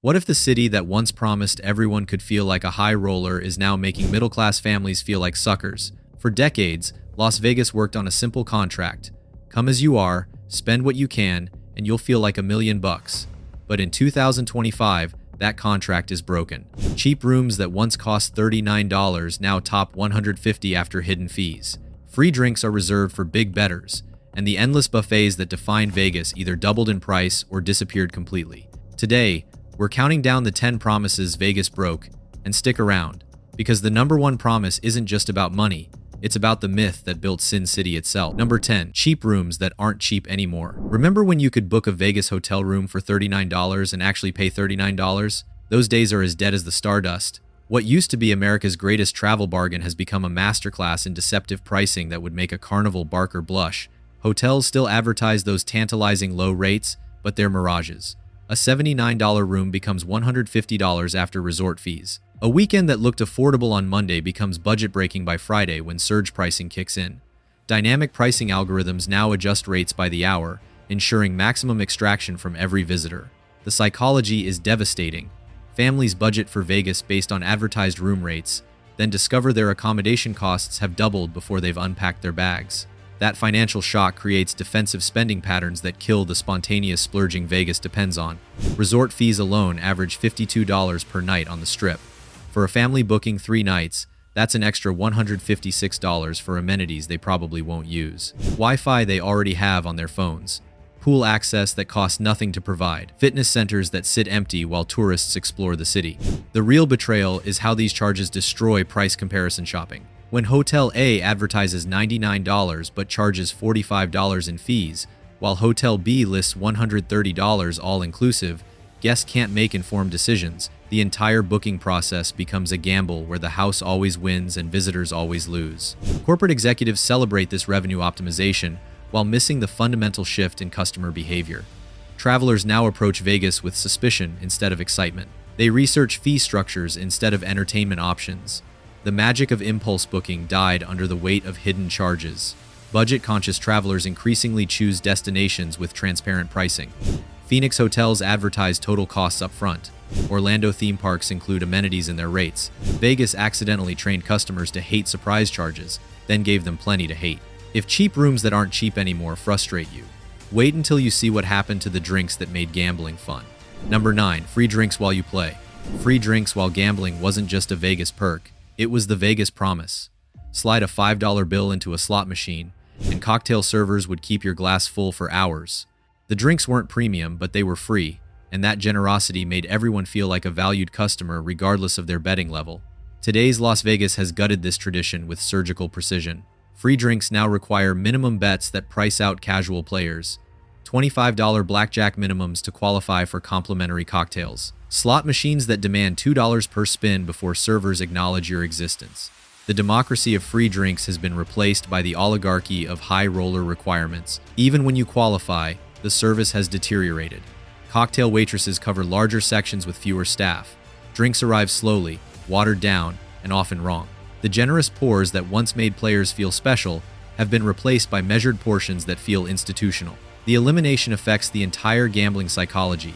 What if the city that once promised everyone could feel like a high roller is now making middle-class families feel like suckers? For decades, Las Vegas worked on a simple contract. Come as you are, spend what you can, and you'll feel like $1,000,000. But in 2025, that contract is broken. Cheap rooms that once cost $39 now top $150 after hidden fees. Free drinks are reserved for big bettors, and the endless buffets that defined Vegas either doubled in price or disappeared completely. Today, we're counting down the 10 promises Vegas broke, and stick around, because the number one promise isn't just about money, it's about the myth that built Sin City itself. Number 10. Cheap rooms that aren't cheap anymore. Remember when you could book a Vegas hotel room for $39 and actually pay $39? Those days are as dead as the stardust. What used to be America's greatest travel bargain has become a masterclass in deceptive pricing that would make a carnival barker blush. Hotels still advertise those tantalizing low rates, but they're mirages. A $79 room becomes $150 after resort fees. A weekend that looked affordable on Monday becomes budget-breaking by Friday when surge pricing kicks in. Dynamic pricing algorithms now adjust rates by the hour, ensuring maximum extraction from every visitor. The psychology is devastating. Families budget for Vegas based on advertised room rates, then discover their accommodation costs have doubled before they've unpacked their bags. That financial shock creates defensive spending patterns that kill the spontaneous splurging Vegas depends on. Resort fees alone average $52 per night on the Strip. For a family booking 3 nights, that's an extra $156 for amenities they probably won't use. Wi-Fi they already have on their phones. Pool access that costs nothing to provide. Fitness centers that sit empty while tourists explore the city. The real betrayal is how these charges destroy price comparison shopping. When Hotel A advertises $99 but charges $45 in fees, while Hotel B lists $130 all-inclusive, guests can't make informed decisions. The entire booking process becomes a gamble where the house always wins and visitors always lose. Corporate executives celebrate this revenue optimization while missing the fundamental shift in customer behavior. Travelers now approach Vegas with suspicion instead of excitement. They research fee structures instead of entertainment options. The magic of impulse booking died under the weight of hidden charges. Budget-conscious travelers increasingly choose destinations with transparent pricing. Phoenix hotels advertise total costs up front. Orlando theme parks include amenities in their rates. Vegas accidentally trained customers to hate surprise charges, then gave them plenty to hate. If cheap rooms that aren't cheap anymore frustrate you, wait until you see what happened to the drinks that made gambling fun. Number 9. Free drinks while you play. Free drinks while gambling wasn't just a Vegas perk. It was the Vegas promise. Slide a $5 bill into a slot machine, and cocktail servers would keep your glass full for hours. The drinks weren't premium, but they were free, and that generosity made everyone feel like a valued customer regardless of their betting level. Today's Las Vegas has gutted this tradition with surgical precision. Free drinks now require minimum bets that price out casual players. $25 blackjack minimums to qualify for complimentary cocktails. Slot machines that demand $2 per spin before servers acknowledge your existence. The democracy of free drinks has been replaced by the oligarchy of high roller requirements. Even when you qualify, the service has deteriorated. Cocktail waitresses cover larger sections with fewer staff. Drinks arrive slowly, watered down, and often wrong. The generous pours that once made players feel special have been replaced by measured portions that feel institutional. The elimination affects the entire gambling psychology.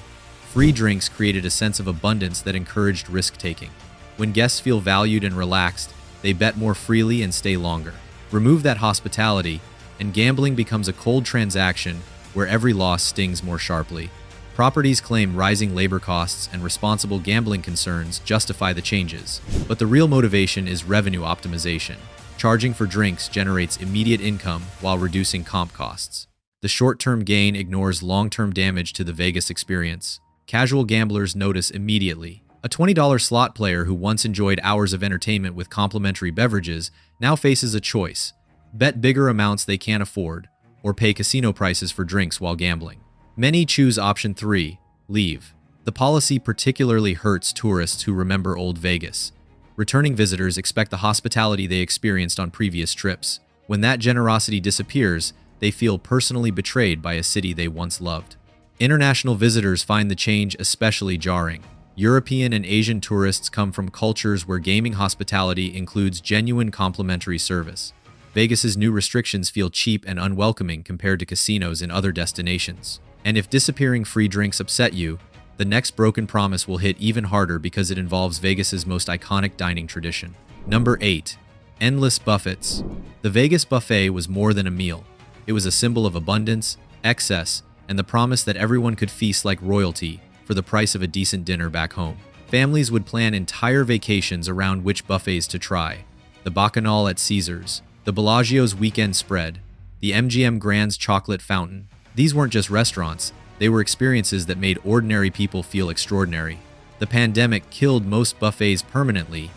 Free drinks created a sense of abundance that encouraged risk-taking. When guests feel valued and relaxed, they bet more freely and stay longer. Remove that hospitality, and gambling becomes a cold transaction where every loss stings more sharply. Properties claim rising labor costs and responsible gambling concerns justify the changes, but the real motivation is revenue optimization. Charging for drinks generates immediate income while reducing comp costs. The short-term gain ignores long-term damage to the Vegas experience. Casual gamblers notice immediately. A $20 slot player who once enjoyed hours of entertainment with complimentary beverages now faces a choice: bet bigger amounts they can't afford, or pay casino prices for drinks while gambling. Many choose option 3, leave. The policy particularly hurts tourists who remember old Vegas. Returning visitors expect the hospitality they experienced on previous trips. When that generosity disappears, they feel personally betrayed by a city they once loved. International visitors find the change especially jarring. European and Asian tourists come from cultures where gaming hospitality includes genuine complimentary service. Vegas's new restrictions feel cheap and unwelcoming compared to casinos in other destinations. And if disappearing free drinks upset you, The next broken promise will hit even harder because it involves Vegas's most iconic dining tradition. Number 8. Endless buffets. The Vegas buffet was more than a meal. It was a symbol of abundance, excess, and the promise that everyone could feast like royalty for the price of a decent dinner back home. Families would plan entire vacations around which buffets to try. The Bacchanal at Caesars, the Bellagio's weekend spread, the MGM Grand's chocolate fountain. These weren't just restaurants, they were experiences that made ordinary people feel extraordinary. The pandemic killed most buffets permanently,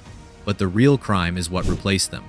but the real crime is what replaced them.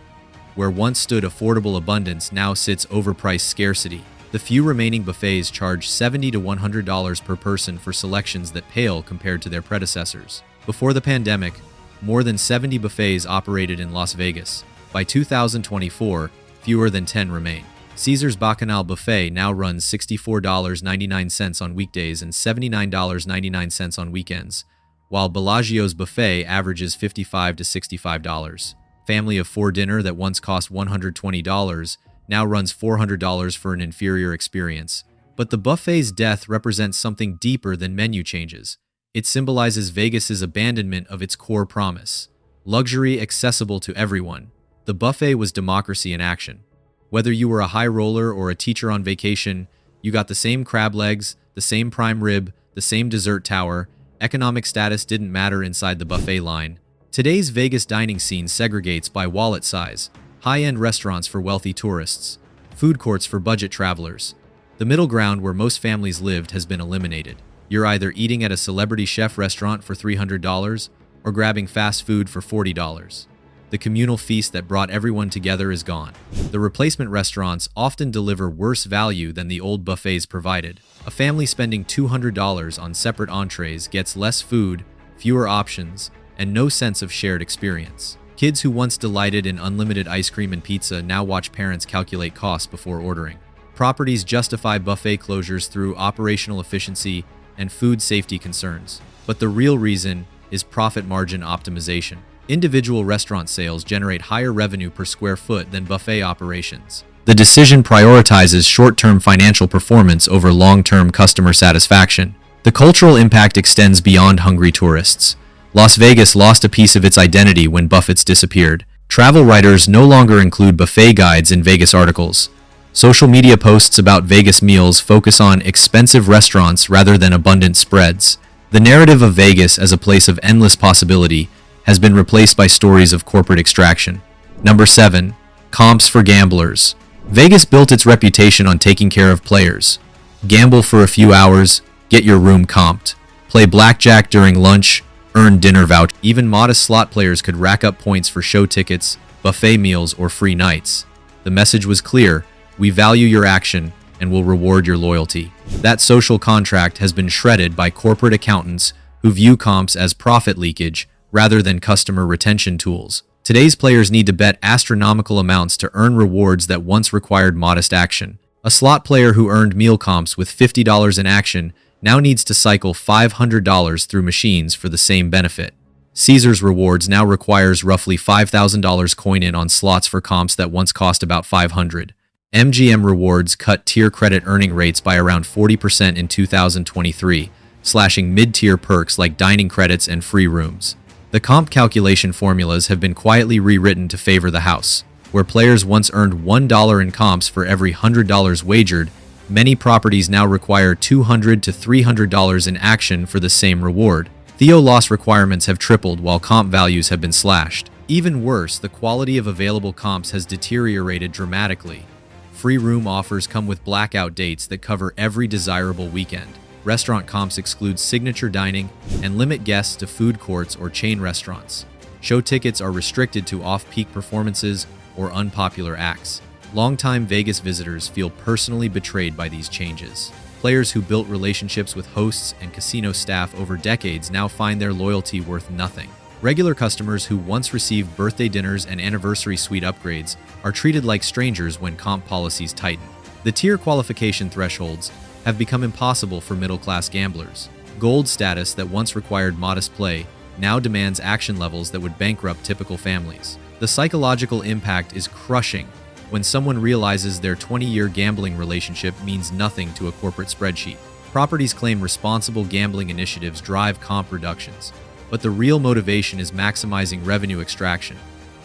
Where once stood affordable abundance now sits overpriced scarcity. The few remaining buffets charge $70 to $100 per person for selections that pale compared to their predecessors. Before the pandemic, more than 70 buffets operated in Las Vegas. By 2024, fewer than 10 remain. Caesars Bacchanal Buffet now runs $64.99 on weekdays and $79.99 on weekends, while Bellagio's buffet averages $55 to $65. Family of 4 dinner that once cost $120 now runs $400 for an inferior experience. But the buffet's death represents something deeper than menu changes. It symbolizes Vegas's abandonment of its core promise: luxury accessible to everyone. The buffet was democracy in action. Whether you were a high roller or a teacher on vacation, you got the same crab legs, the same prime rib, the same dessert tower. Economic status didn't matter inside the buffet line. Today's Vegas dining scene segregates by wallet size: high-end restaurants for wealthy tourists, food courts for budget travelers. The middle ground where most families lived has been eliminated. You're either eating at a celebrity chef restaurant for $300 or grabbing fast food for $40. The communal feast that brought everyone together is gone. The replacement restaurants often deliver worse value than the old buffets provided. A family spending $200 on separate entrees gets less food, fewer options, and no sense of shared experience. Kids who once delighted in unlimited ice cream and pizza now watch parents calculate costs before ordering. Properties justify buffet closures through operational efficiency and food safety concerns. But the real reason is profit margin optimization. Individual restaurant sales generate higher revenue per square foot than buffet operations. The decision prioritizes short-term financial performance over long-term customer satisfaction. The cultural impact extends beyond hungry tourists. Las Vegas lost a piece of its identity when buffets disappeared. Travel writers no longer include buffet guides in Vegas articles. Social media posts about Vegas meals focus on expensive restaurants rather than abundant spreads. The narrative of Vegas as a place of endless possibility has been replaced by stories of corporate extraction. Number 7. Comps for gamblers. Vegas built its reputation on taking care of players. Gamble for a few hours, get your room comped. Play blackjack during lunch, earn dinner voucher. Even modest slot players could rack up points for show tickets, buffet meals, or free nights. The message was clear: we value your action and will reward your loyalty. That social contract has been shredded by corporate accountants who view comps as profit leakage rather than customer retention tools. Today's players need to bet astronomical amounts to earn rewards that once required modest action. A slot player who earned meal comps with $50 in action now needs to cycle $500 through machines for the same benefit. Caesars Rewards now requires roughly $5,000 coin-in on slots for comps that once cost about $500. MGM Rewards cut tier credit earning rates by around 40% in 2023, slashing mid-tier perks like dining credits and free rooms. The comp calculation formulas have been quietly rewritten to favor the house. Where players once earned $1 in comps for every $100 wagered, many properties now require $200 to $300 in action for the same reward. Theo loss requirements have tripled while comp values have been slashed. Even worse, the quality of available comps has deteriorated dramatically. Free room offers come with blackout dates that cover every desirable weekend. Restaurant comps exclude signature dining and limit guests to food courts or chain restaurants. Show tickets are restricted to off-peak performances or unpopular acts. Longtime Vegas visitors feel personally betrayed by these changes. Players who built relationships with hosts and casino staff over decades now find their loyalty worth nothing. Regular customers who once received birthday dinners and anniversary suite upgrades are treated like strangers when comp policies tighten. The tier qualification thresholds have become impossible for middle-class gamblers. Gold status that once required modest play now demands action levels that would bankrupt typical families. The psychological impact is crushing when someone realizes their 20-year gambling relationship means nothing to a corporate spreadsheet. Properties claim responsible gambling initiatives drive comp reductions, but the real motivation is maximizing revenue extraction.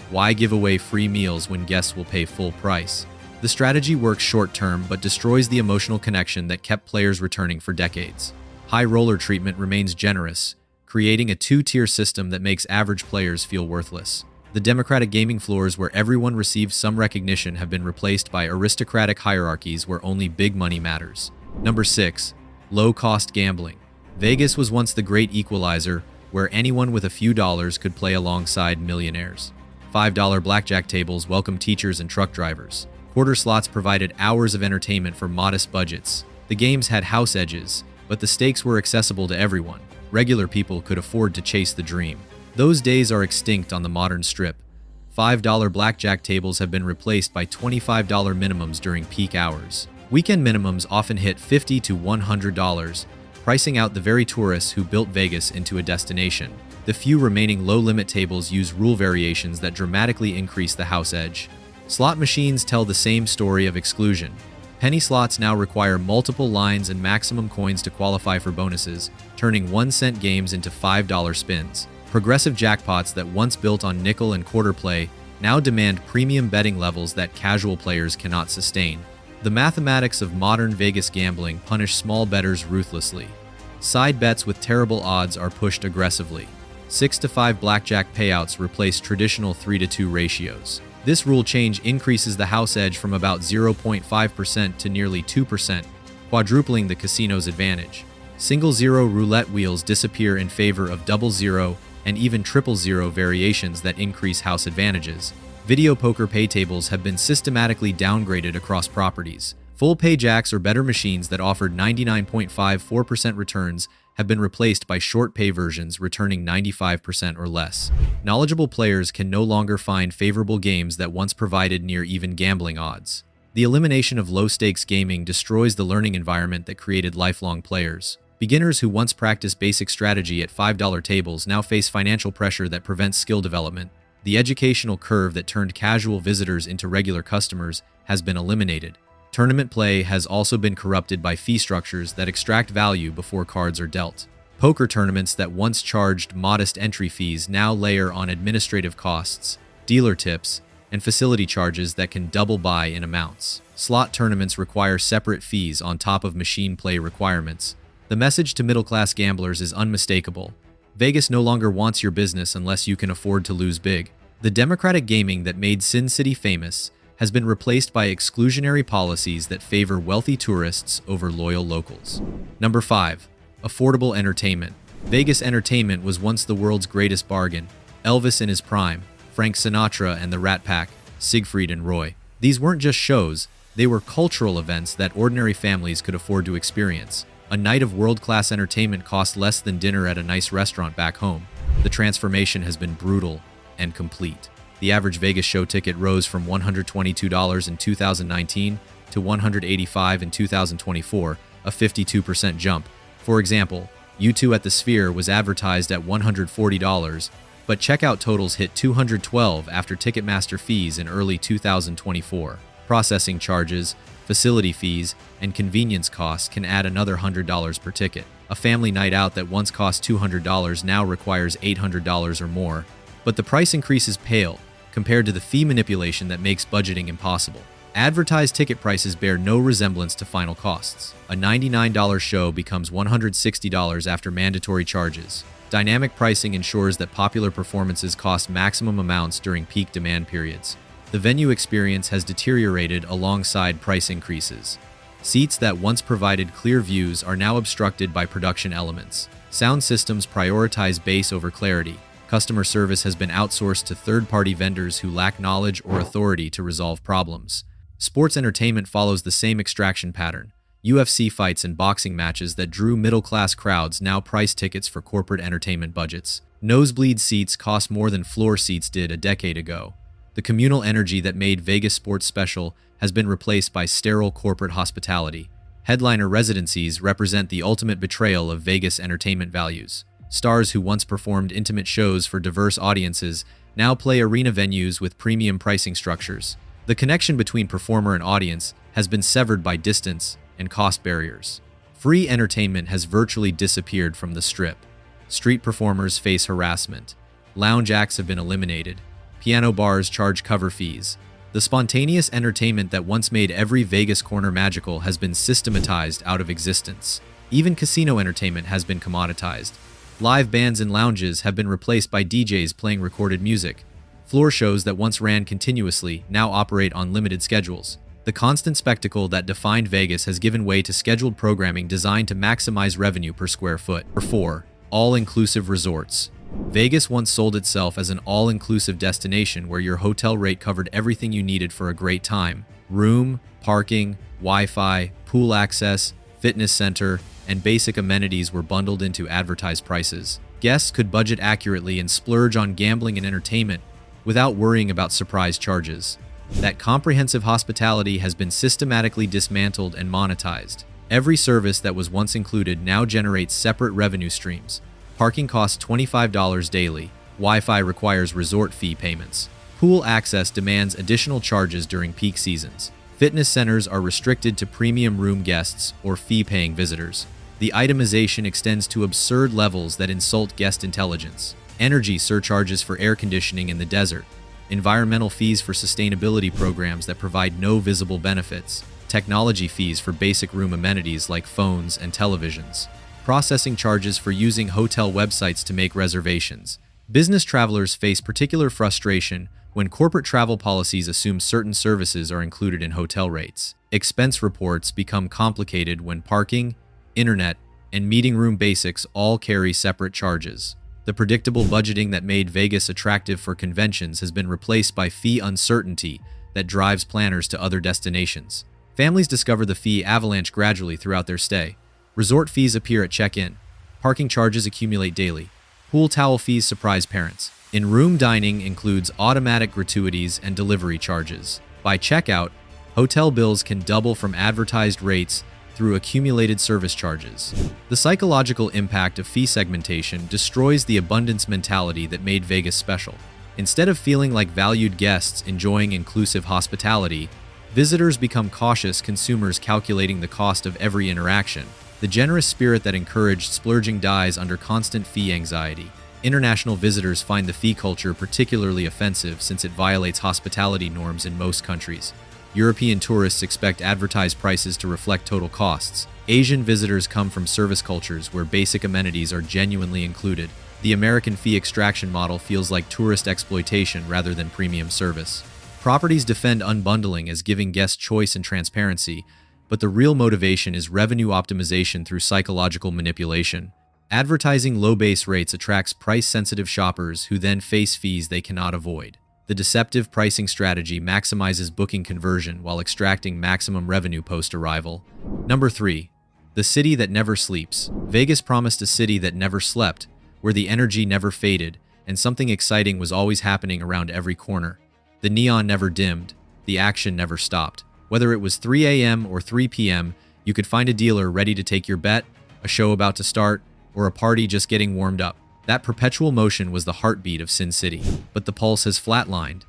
Why give away free meals when guests will pay full price? The strategy works short-term but destroys the emotional connection that kept players returning for decades. High roller treatment remains generous, creating a two-tier system that makes average players feel worthless. The democratic gaming floors where everyone receives some recognition have been replaced by aristocratic hierarchies where only big money matters. Number 6. Low-cost gambling. Vegas was once the great equalizer, where anyone with a few dollars could play alongside millionaires. $5 blackjack tables welcomed teachers and truck drivers. Quarter slots provided hours of entertainment for modest budgets. The games had house edges, but the stakes were accessible to everyone. Regular people could afford to chase the dream. Those days are extinct on the modern strip. $5 blackjack tables have been replaced by $25 minimums during peak hours. Weekend minimums often hit $50 to $100, pricing out the very tourists who built Vegas into a destination. The few remaining low-limit tables use rule variations that dramatically increase the house edge. Slot machines tell the same story of exclusion. Penny slots now require multiple lines and maximum coins to qualify for bonuses, turning 1-cent games into $5 spins. Progressive jackpots that once built on nickel and quarter play now demand premium betting levels that casual players cannot sustain. The mathematics of modern Vegas gambling punish small bettors ruthlessly. Side bets with terrible odds are pushed aggressively. 6-to-5 blackjack payouts replace traditional 3-to-2 ratios. This rule change increases the house edge from about 0.5% to nearly 2%, quadrupling the casino's advantage. Single zero roulette wheels disappear in favor of double zero and even triple zero variations that increase house advantages. Video poker pay tables have been systematically downgraded across properties. Full pay jacks or better machines that offered 99.54% returns have been replaced by short pay versions returning 95% or less. Knowledgeable players can no longer find favorable games that once provided near even gambling odds. The elimination of low-stakes gaming destroys the learning environment that created lifelong players. Beginners who once practiced basic strategy at $5 tables now face financial pressure that prevents skill development. The educational curve that turned casual visitors into regular customers has been eliminated. Tournament play has also been corrupted by fee structures that extract value before cards are dealt. Poker tournaments that once charged modest entry fees now layer on administrative costs, dealer tips, and facility charges that can double buy in amounts. Slot tournaments require separate fees on top of machine play requirements. The message to middle-class gamblers is unmistakable. Vegas no longer wants your business unless you can afford to lose big. The democratic gaming that made Sin City famous has been replaced by exclusionary policies that favor wealthy tourists over loyal locals. Number 5. Affordable entertainment. Vegas entertainment was once the world's greatest bargain. Elvis in his prime, Frank Sinatra and the Rat Pack, Siegfried and Roy. These weren't just shows, they were cultural events that ordinary families could afford to experience. A night of world-class entertainment cost less than dinner at a nice restaurant back home. The transformation has been brutal and complete. The average Vegas show ticket rose from $122 in 2019 to $185 in 2024, a 52% jump. For example, U2 at the Sphere was advertised at $140, but checkout totals hit $212 after Ticketmaster fees in early 2024. Processing charges, facility fees, and convenience costs can add another $100 per ticket. A family night out that once cost $200 now requires $800 or more, but the price increase is pale compared to the fee manipulation that makes budgeting impossible. Advertised ticket prices bear no resemblance to final costs. A $99 show becomes $160 after mandatory charges. Dynamic pricing ensures that popular performances cost maximum amounts during peak demand periods. The venue experience has deteriorated alongside price increases. Seats that once provided clear views are now obstructed by production elements. Sound systems prioritize bass over clarity. Customer service has been outsourced to third-party vendors who lack knowledge or authority to resolve problems. Sports entertainment follows the same extraction pattern. UFC fights and boxing matches that drew middle-class crowds now price tickets for corporate entertainment budgets. Nosebleed seats cost more than floor seats did a decade ago. The communal energy that made Vegas sports special has been replaced by sterile corporate hospitality. Headliner residencies represent the ultimate betrayal of Vegas entertainment values. Stars who once performed intimate shows for diverse audiences now play arena venues with premium pricing structures. The connection between performer and audience has been severed by distance and cost barriers. Free entertainment has virtually disappeared from the Strip. Street performers face harassment. Lounge acts have been eliminated. Piano bars charge cover fees. The spontaneous entertainment that once made every Vegas corner magical has been systematized out of existence. Even casino entertainment has been commoditized. Live bands in lounges have been replaced by DJs playing recorded music. Floor shows that once ran continuously now operate on limited schedules. The constant spectacle that defined Vegas has given way to scheduled programming designed to maximize revenue per square foot. 4. All-inclusive resorts. Vegas once sold itself as an all-inclusive destination where your hotel rate covered everything you needed for a great time. Room, parking, Wi-Fi, pool access, fitness center, and basic amenities were bundled into advertised prices. Guests could budget accurately and splurge on gambling and entertainment without worrying about surprise charges. That comprehensive hospitality has been systematically dismantled and monetized. Every service that was once included now generates separate revenue streams. Parking costs $25 daily. Wi-Fi requires resort fee payments. Pool access demands additional charges during peak seasons. Fitness centers are restricted to premium room guests or fee-paying visitors. The itemization extends to absurd levels that insult guest intelligence. Energy surcharges for air conditioning in the desert. Environmental fees for sustainability programs that provide no visible benefits. Technology fees for basic room amenities like phones and televisions. Processing charges for using hotel websites to make reservations. Business travelers face particular frustration when corporate travel policies assume certain services are included in hotel rates. Expense reports become complicated when parking, internet, and meeting room basics all carry separate charges. The predictable budgeting that made Vegas attractive for conventions has been replaced by fee uncertainty that drives planners to other destinations. Families discover the fee avalanche gradually throughout their stay. Resort fees appear at check-in. Parking charges accumulate daily. Pool towel fees surprise parents. In-room dining includes automatic gratuities and delivery charges. By checkout, hotel bills can double from advertised rates through accumulated service charges. The psychological impact of fee segmentation destroys the abundance mentality that made Vegas special. Instead of feeling like valued guests enjoying inclusive hospitality, visitors become cautious consumers calculating the cost of every interaction. The generous spirit that encouraged splurging dies under constant fee anxiety. International visitors find the fee culture particularly offensive since it violates hospitality norms in most countries. European tourists expect advertised prices to reflect total costs. Asian visitors come from service cultures where basic amenities are genuinely included. The American fee extraction model feels like tourist exploitation rather than premium service. Properties defend unbundling as giving guests choice and transparency, but the real motivation is revenue optimization through psychological manipulation. Advertising low base rates attracts price-sensitive shoppers who then face fees they cannot avoid. The deceptive pricing strategy maximizes booking conversion while extracting maximum revenue post-arrival. Number 3. The city that never sleeps. Vegas promised a city that never slept, where the energy never faded, and something exciting was always happening around every corner. The neon never dimmed, the action never stopped. Whether it was 3 a.m. or 3 p.m., you could find a dealer ready to take your bet, a show about to start, or a party just getting warmed up. That perpetual motion was the heartbeat of Sin City, but the pulse has flatlined.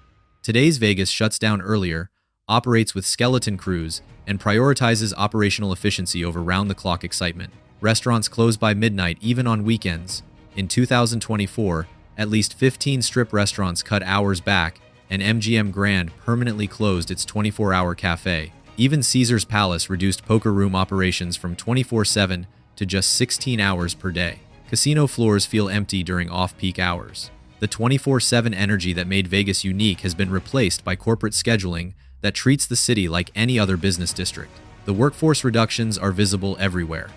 Today's Vegas shuts down earlier, operates with skeleton crews, and prioritizes operational efficiency over round-the-clock excitement. Restaurants close by midnight even on weekends. In 2024, at least 15 strip restaurants cut hours back, and MGM Grand permanently closed its 24-hour cafe. Even Caesar's Palace reduced poker room operations from 24/7 to just 16 hours per day. Casino floors feel empty during off-peak hours. The 24/7 energy that made Vegas unique has been replaced by corporate scheduling that treats the city like any other business district. The workforce reductions are visible everywhere.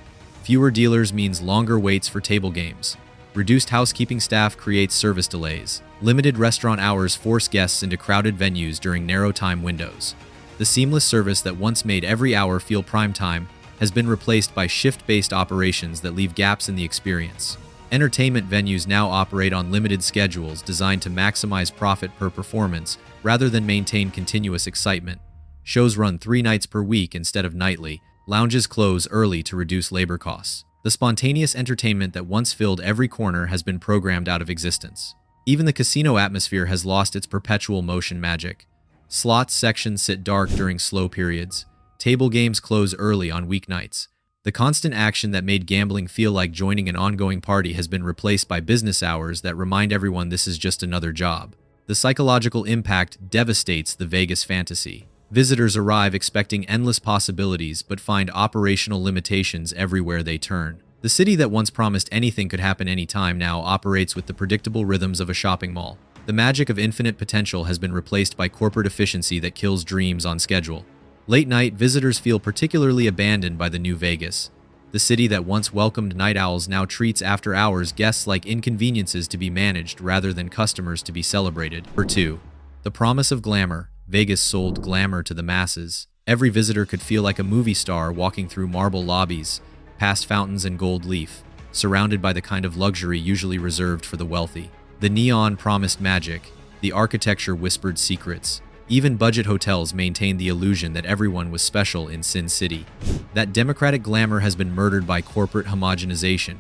Fewer dealers means longer waits for table games. Reduced housekeeping staff creates service delays. Limited restaurant hours force guests into crowded venues during narrow time windows. The seamless service that once made every hour feel prime time has been replaced by shift-based operations that leave gaps in the experience. Entertainment venues now operate on limited schedules designed to maximize profit per performance rather than maintain continuous excitement. Shows run 3 nights per week instead of nightly. Lounges close early to reduce labor costs. The spontaneous entertainment that once filled every corner has been programmed out of existence. Even the casino atmosphere has lost its perpetual motion magic. Slots sections sit dark during slow periods. Table games close early on weeknights. The constant action that made gambling feel like joining an ongoing party has been replaced by business hours that remind everyone this is just another job. The psychological impact devastates the Vegas fantasy. Visitors arrive expecting endless possibilities but find operational limitations everywhere they turn. The city that once promised anything could happen anytime now operates with the predictable rhythms of a shopping mall. The magic of infinite potential has been replaced by corporate efficiency that kills dreams on schedule. Late night, visitors feel particularly abandoned by the new Vegas. The city that once welcomed night owls now treats after-hours guests like inconveniences to be managed rather than customers to be celebrated. Number 2. The promise of glamour. Vegas sold glamour to the masses. Every visitor could feel like a movie star walking through marble lobbies, past fountains and gold leaf, surrounded by the kind of luxury usually reserved for the wealthy. The neon promised magic. The architecture whispered secrets. Even budget hotels maintained the illusion that everyone was special in Sin City. That democratic glamour has been murdered by corporate homogenization.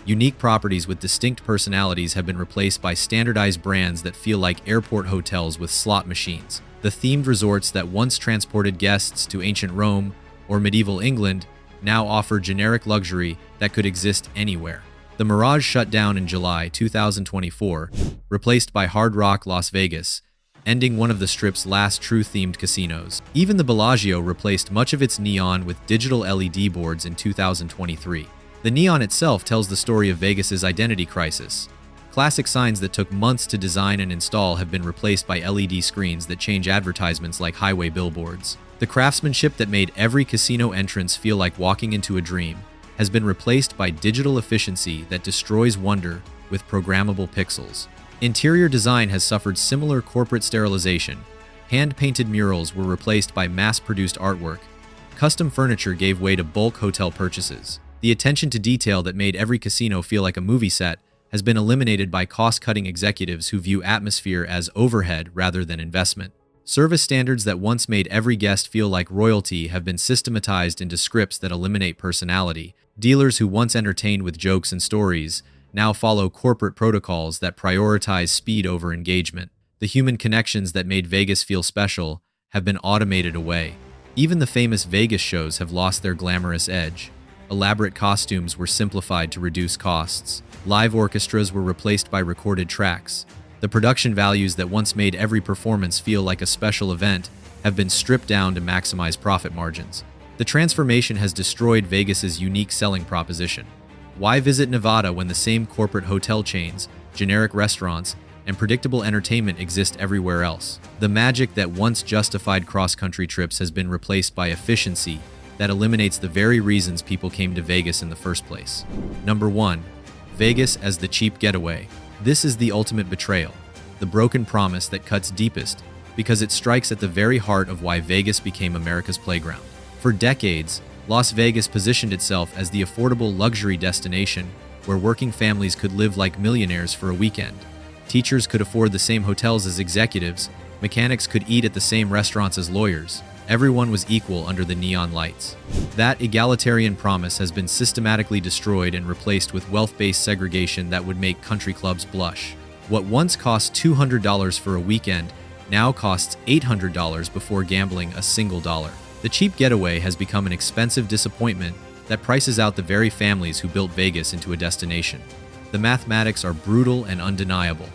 Unique properties with distinct personalities have been replaced by standardized brands that feel like airport hotels with slot machines. The themed resorts that once transported guests to ancient Rome or medieval England now offer generic luxury that could exist anywhere. The Mirage shut down in July 2024, replaced by Hard Rock Las Vegas, ending one of the Strip's last true themed casinos. Even the Bellagio replaced much of its neon with digital LED boards in 2023. The neon itself tells the story of Vegas's identity crisis. Classic signs that took months to design and install have been replaced by LED screens that change advertisements like highway billboards. The craftsmanship that made every casino entrance feel like walking into a dream has been replaced by digital efficiency that destroys wonder with programmable pixels. Interior design has suffered similar corporate sterilization. Hand-painted murals were replaced by mass-produced artwork. Custom furniture gave way to bulk hotel purchases. The attention to detail that made every casino feel like a movie set has been eliminated by cost-cutting executives who view atmosphere as overhead rather than investment. Service standards that once made every guest feel like royalty have been systematized into scripts that eliminate personality. Dealers who once entertained with jokes and stories now follow corporate protocols that prioritize speed over engagement. The human connections that made Vegas feel special have been automated away. Even the famous Vegas shows have lost their glamorous edge. Elaborate costumes were simplified to reduce costs. Live orchestras were replaced by recorded tracks. The production values that once made every performance feel like a special event have been stripped down to maximize profit margins. The transformation has destroyed Vegas's unique selling proposition. Why visit Nevada when the same corporate hotel chains, generic restaurants, and predictable entertainment exist everywhere else? The magic that once justified cross-country trips has been replaced by efficiency that eliminates the very reasons people came to Vegas in the first place. Number 1. Vegas as the cheap getaway. This is the ultimate betrayal, the broken promise that cuts deepest because it strikes at the very heart of why Vegas became America's playground. For decades, Las Vegas positioned itself as the affordable luxury destination where working families could live like millionaires for a weekend. Teachers could afford the same hotels as executives, mechanics could eat at the same restaurants as lawyers. Everyone was equal under the neon lights. That egalitarian promise has been systematically destroyed and replaced with wealth-based segregation that would make country clubs blush. What once cost $200 for a weekend now costs $800 before gambling a single dollar. The cheap getaway has become an expensive disappointment that prices out the very families who built Vegas into a destination. The mathematics are brutal and undeniable.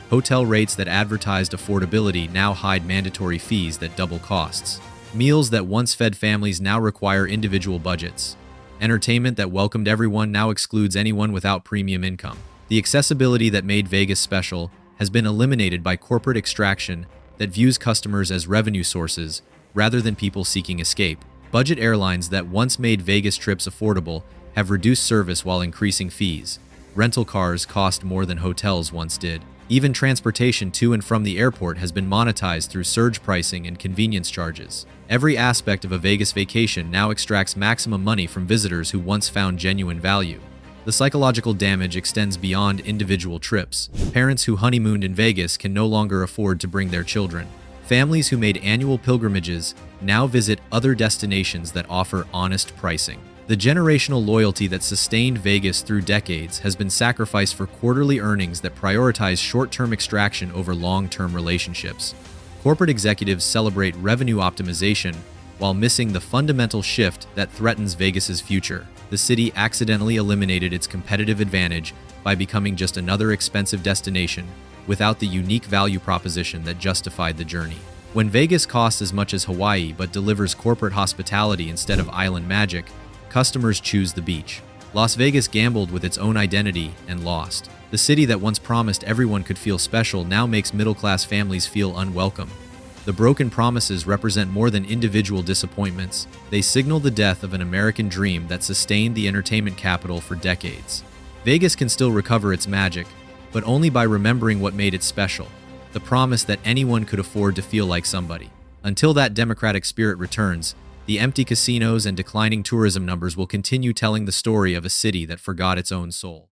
Hotel rates that advertised affordability now hide mandatory fees that double costs. Meals that once fed families now require individual budgets. Entertainment that welcomed everyone now excludes anyone without premium income. The accessibility that made Vegas special has been eliminated by corporate extraction that views customers as revenue sources rather than people seeking escape. Budget airlines that once made Vegas trips affordable have reduced service while increasing fees. Rental cars cost more than hotels once did. Even transportation to and from the airport has been monetized through surge pricing and convenience charges. Every aspect of a Vegas vacation now extracts maximum money from visitors who once found genuine value. The psychological damage extends beyond individual trips. Parents who honeymooned in Vegas can no longer afford to bring their children. Families who made annual pilgrimages now visit other destinations that offer honest pricing. The generational loyalty that sustained Vegas through decades has been sacrificed for quarterly earnings that prioritize short-term extraction over long-term relationships. Corporate executives celebrate revenue optimization while missing the fundamental shift that threatens Vegas's future. The city accidentally eliminated its competitive advantage by becoming just another expensive destination without the unique value proposition that justified the journey. When Vegas costs as much as Hawaii but delivers corporate hospitality instead of island magic, customers choose the beach. Las Vegas gambled with its own identity and lost. The city that once promised everyone could feel special now makes middle-class families feel unwelcome. The broken promises represent more than individual disappointments. They signal the death of an American dream that sustained the entertainment capital for decades. Vegas can still recover its magic, but only by remembering what made it special, the promise that anyone could afford to feel like somebody. Until that democratic spirit returns, the empty casinos and declining tourism numbers will continue telling the story of a city that forgot its own soul.